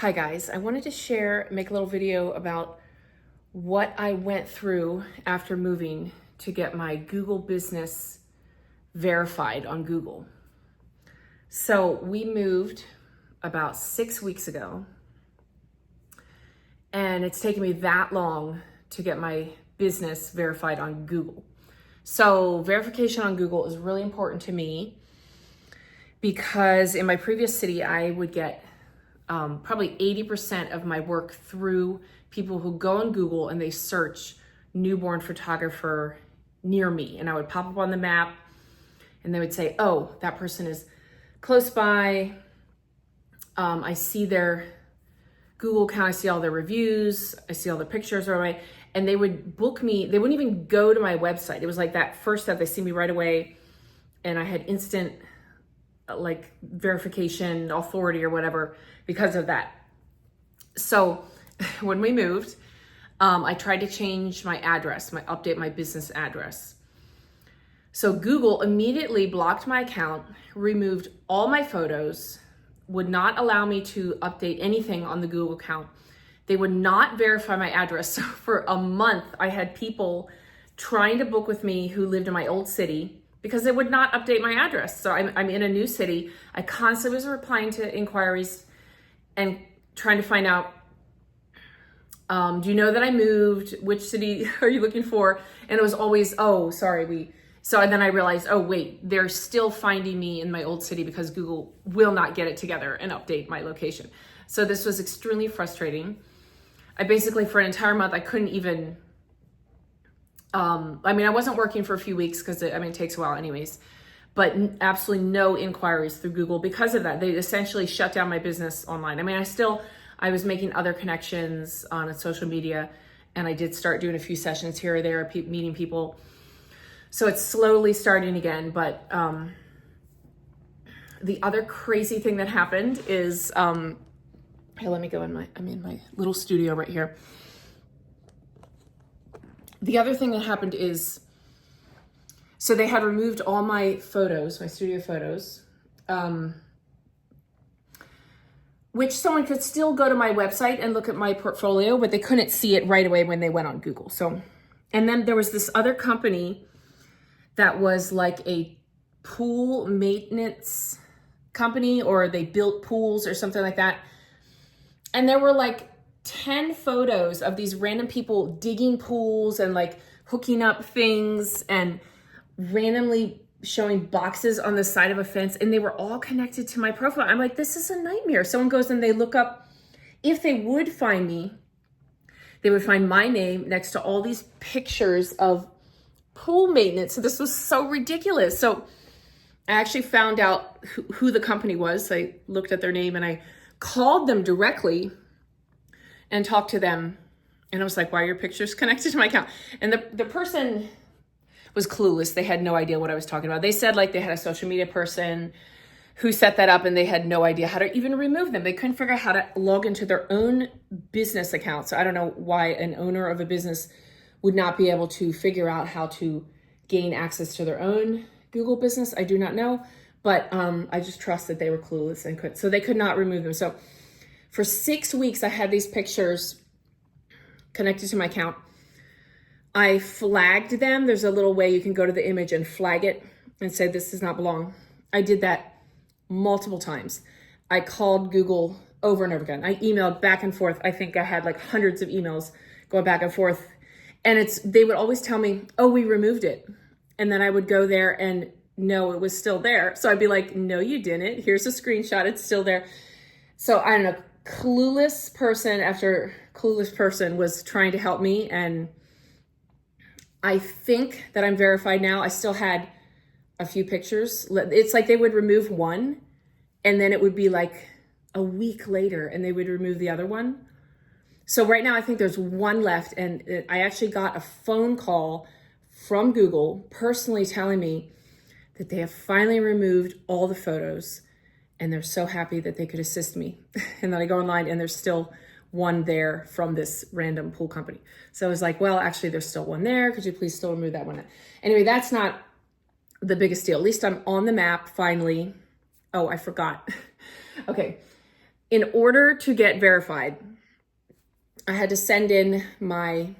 Hi guys, I wanted to make a little video about what I went through after moving to get my Google business verified on Google. So we moved about 6 weeks ago, and it's taken me that long to get my business verified on Google. So verification on Google is really important to me because in my previous city, I would get probably 80% of my work through people who go on Google and they search newborn photographer near me. And I would pop up on the map and they would say, oh, that person is close by. I see their Google account, I see all their reviews, I see all the pictures right away. And they would book me. They wouldn't even go to my website. It was like that first step, they see me right away. And I had instant like verification authority or whatever because of that. So when we moved, I tried to change my address, update my business address. So Google immediately blocked my account, removed all my photos, would not allow me to update anything on the Google account. They would not verify my address. So for a month, I had people trying to book with me who lived in my old city because they would not update my address. So I'm in a new city. I constantly was replying to inquiries and trying to find out, do you know that I moved? Which city are you looking for? And it was always, oh, sorry, and then I realized, oh wait, they're still finding me in my old city because Google will not get it together and update my location. So this was extremely frustrating. I basically, for an entire month, I couldn't even, I wasn't working for a few weeks because it takes a while anyways, but absolutely no inquiries through Google because of that. They essentially shut down my business online. I was making other connections on social media, and I did start doing a few sessions here or there, meeting people. So it's slowly starting again. But the other crazy thing that happened is, here, let me go I'm in my little studio right here. The other thing that happened is, so they had removed all my photos, my studio photos, which someone could still go to my website and look at my portfolio, but they couldn't see it right away when they went on Google. So, and then there was this other company that was like a pool maintenance company, or they built pools or something like that. And there were like 10 photos of these random people digging pools and like hooking up things and randomly showing boxes on the side of a fence, and they were all connected to my profile. I'm like, this is a nightmare. Someone goes and they look up, if they would find me, they would find my name next to all these pictures of pool maintenance. So this was so ridiculous. So I actually found out who the company was. I looked at their name and I called them directly and talked to them. And I was like, why are your pictures connected to my account? And the person was clueless. They had no idea what I was talking about. They said like they had a social media person who set that up and they had no idea how to even remove them. They couldn't figure out how to log into their own business account. So I don't know why an owner of a business would not be able to figure out how to gain access to their own Google business. I do not know, but I just trust that they were clueless and so they could not remove them. So for 6 weeks, I had these pictures connected to my account. I flagged them. There's a little way you can go to the image and flag it and say, this does not belong. I did that multiple times. I called Google over and over again. I emailed back and forth. I think I had like hundreds of emails going back and forth. And they would always tell me, oh, we removed it. And then I would go there and no, it was still there. So I'd be like, no, you didn't. Here's a screenshot. It's still there. So I don't know, clueless person after clueless person was trying to help me. And I think that I'm verified now. I still had a few pictures. It's like they would remove one and then it would be like a week later and they would remove the other one. So right now I think there's one left, and I actually got a phone call from Google personally telling me that they have finally removed all the photos and they're so happy that they could assist me. And then I go online and there's still one there from this random pool company. So I was like, well, actually there's still one there. Could you please still remove that one? Anyway, that's not the biggest deal. At least I'm on the map finally. Oh, I forgot. Okay. in order to get verified, I had to send in my,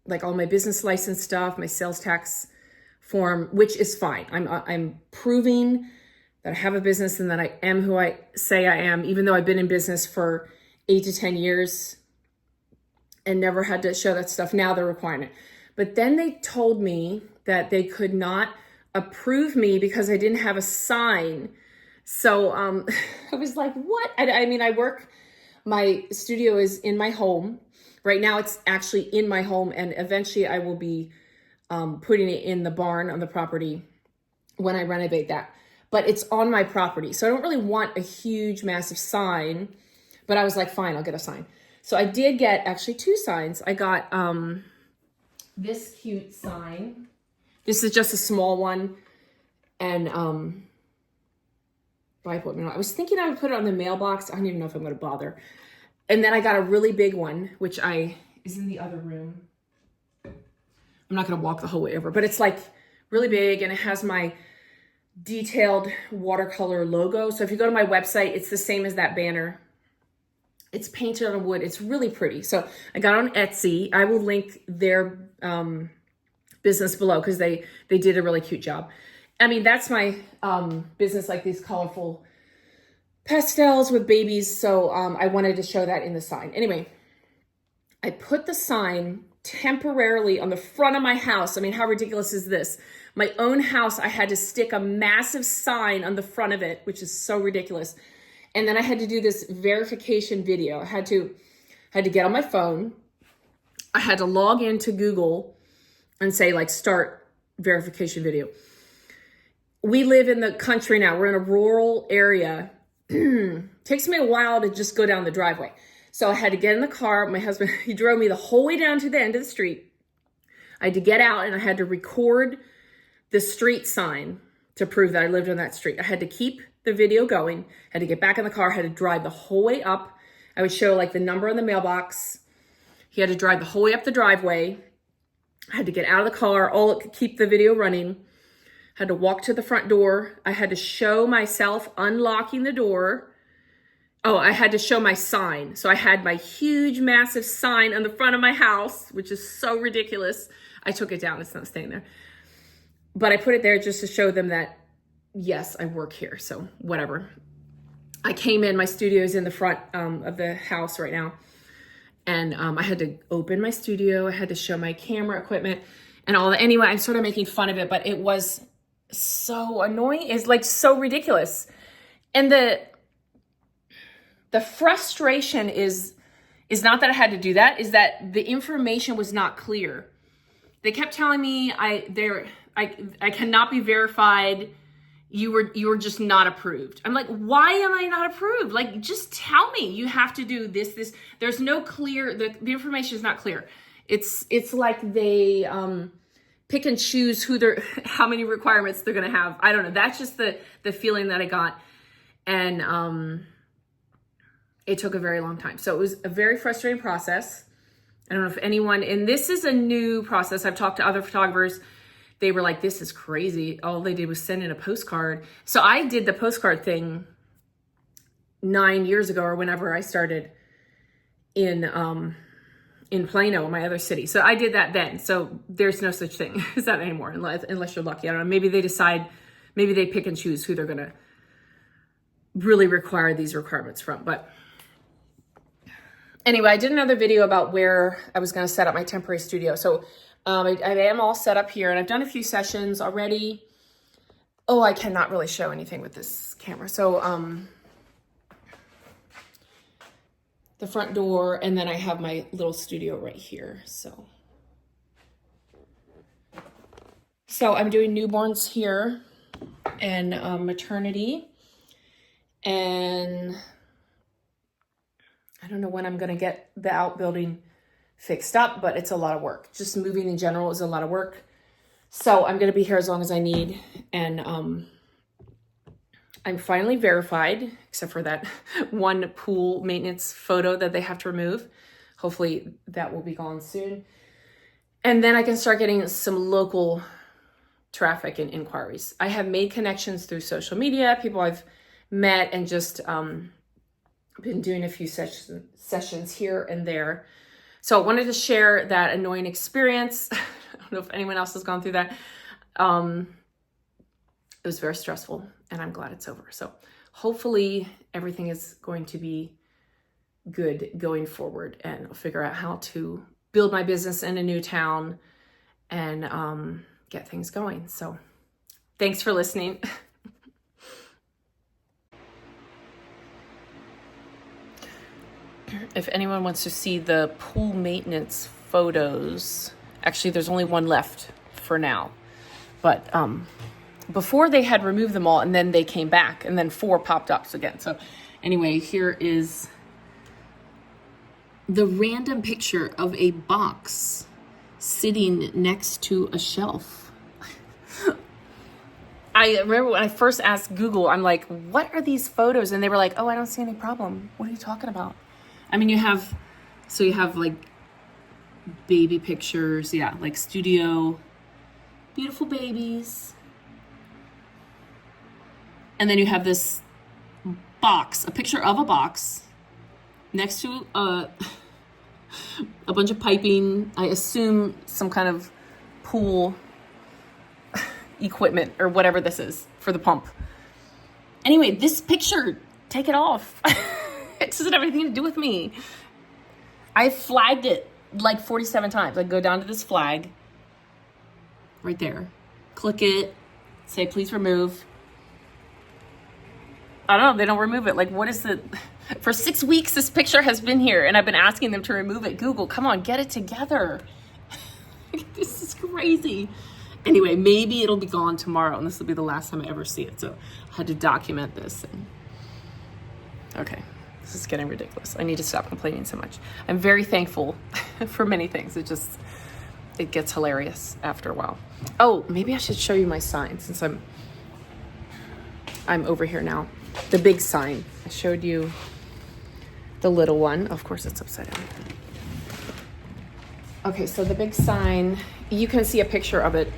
like all my business license stuff, my sales tax form, which is fine. I'm proving that I have a business and that I am who I say I am, even though I've been in business for 8 to 10 years and never had to show that stuff. Now they're requiring it. But then they told me that they could not approve me because I didn't have a sign. So I was like, what? I mean, my studio is in my home. Right now it's actually in my home, and eventually I will be putting it in the barn on the property when I renovate that. But it's on my property. So I don't really want a huge, massive sign, but I was like, fine, I'll get a sign. So I did get actually 2 signs. I got this cute sign. This is just a small one. And I was thinking I would put it on the mailbox. I don't even know if I'm going to bother. And then I got a really big one, which is in the other room. I'm not going to walk the whole way over, but it's like really big, and it has my detailed watercolor logo. So if you go to my website, it's the same as that banner. It's painted on wood. It's really pretty. So I got on Etsy. I will link their business below because they did a really cute job. I mean, that's my business, like these colorful pastels with babies. So I wanted to show that in the sign. Anyway, I put the sign temporarily on the front of my house. I mean, how ridiculous is this? My own house, I had to stick a massive sign on the front of it, which is so ridiculous. And then I had to do this verification video. I had to get on my phone. I had to log into Google and say, like, start verification video. We live in the country now. We're in a rural area. Takes me a while to just go down the driveway. So I had to get in the car. My husband, he drove me the whole way down to the end of the street. I had to get out and I had to record the street sign to prove that I lived on that street. I had to keep the video going, had to get back in the car, had to drive the whole way up. I would show like the number on the mailbox. He had to drive the whole way up the driveway. I had to get out of the car, keep the video running. Had to walk to the front door. I had to show myself unlocking the door. Oh, I had to show my sign. So I had my huge, massive sign on the front of my house, which is so ridiculous. I took it down. It's not staying there. But I put it there just to show them that, yes, I work here. So whatever. I came in. My studio is in the front of the house right now. And I had to open my studio. I had to show my camera equipment and all that. Anyway, I'm sort of making fun of it, but it was so annoying. It's like so ridiculous. And the frustration is not that I had to do that, is that the information was not clear. They kept telling me I cannot be verified. You were just not approved. I'm like, why am I not approved? Like, just tell me you have to do this. There's no clear, the information is not clear. It's like they pick and choose how many requirements they're going to have. I don't know. That's just the feeling that I got. And it took a very long time. So it was a very frustrating process. I don't know if anyone, and this is a new process. I've talked to other photographers. They were like, this is crazy. All they did was send in a postcard. So I did the postcard thing 9 years ago, or whenever I started in Plano, my other city. So I did that then. So there's no such thing as that anymore, unless you're lucky. I don't know. Maybe they pick and choose who they're going to really require these requirements from. But anyway, I did another video about where I was going to set up my temporary studio. So I am all set up here, and I've done a few sessions already. Oh, I cannot really show anything with this camera. So the front door, and then I have my little studio right here. So I'm doing newborns here and maternity, and I don't know when I'm going to get the outbuilding fixed up, but it's a lot of work. Just moving in general is a lot of work. So I'm going to be here as long as I need. And I'm finally verified, except for that one pool maintenance photo that they have to remove. Hopefully that will be gone soon. And then I can start getting some local traffic and inquiries. I have made connections through social media, people I've met, and just been doing a few sessions here and there. So I wanted to share that annoying experience. I don't know if anyone else has gone through that. It was very stressful, and I'm glad it's over. So hopefully everything is going to be good going forward, and I'll figure out how to build my business in a new town and get things going. So thanks for listening. If anyone wants to see the pool maintenance photos, actually there's only one left for now, but before they had removed them all and then they came back and then 4 popped up again. So anyway, here is the random picture of a box sitting next to a shelf. I remember when I first asked Google, I'm like, what are these photos? And they were like, oh, I don't see any problem. What are you talking about? I mean, you have like baby pictures. Yeah, like studio, beautiful babies. And then you have this box, a picture of a box next to a bunch of piping. I assume some kind of pool equipment or whatever this is for the pump. Anyway, this picture, take it off. It doesn't have anything to do with me. I flagged it like 47 times. I go down to this flag right there, click it, say please remove. I don't know, they don't remove it. Like, what is the, for 6 weeks this picture has been here and I've been asking them to remove it. Google, come on, get it together. This is crazy. Anyway, maybe it'll be gone tomorrow and this will be the last time I ever see it. So I had to document this. Okay, this is getting ridiculous. I need to stop complaining so much. I'm very thankful for many things. It gets hilarious after a while. Oh, maybe I should show you my sign since I'm over here now. The big sign. I showed you the little one. Of course, it's upside down. Okay, so the big sign, you can see a picture of it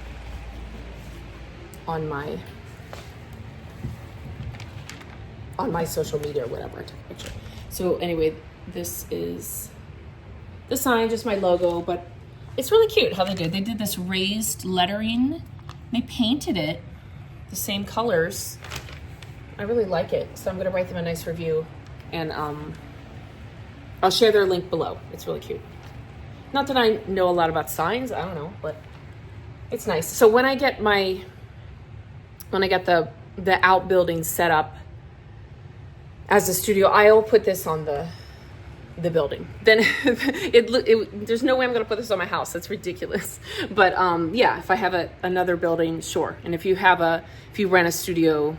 on my social media or whatever. I took a picture. So anyway, this is the sign, just my logo, but it's really cute how they did. They did this raised lettering. They painted it the same colors. I really like it. So I'm going to write them a nice review and I'll share their link below. It's really cute. Not that I know a lot about signs, I don't know, but it's nice. So when I get the outbuilding set up as a studio, I'll put this on the building. Then there's no way I'm gonna put this on my house. That's ridiculous. But yeah, if I have another building, sure. And if you rent a studio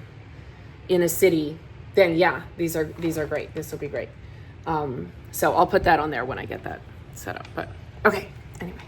in a city, then yeah, these are great. This will be great. So I'll put that on there when I get that set up. But okay, anyway.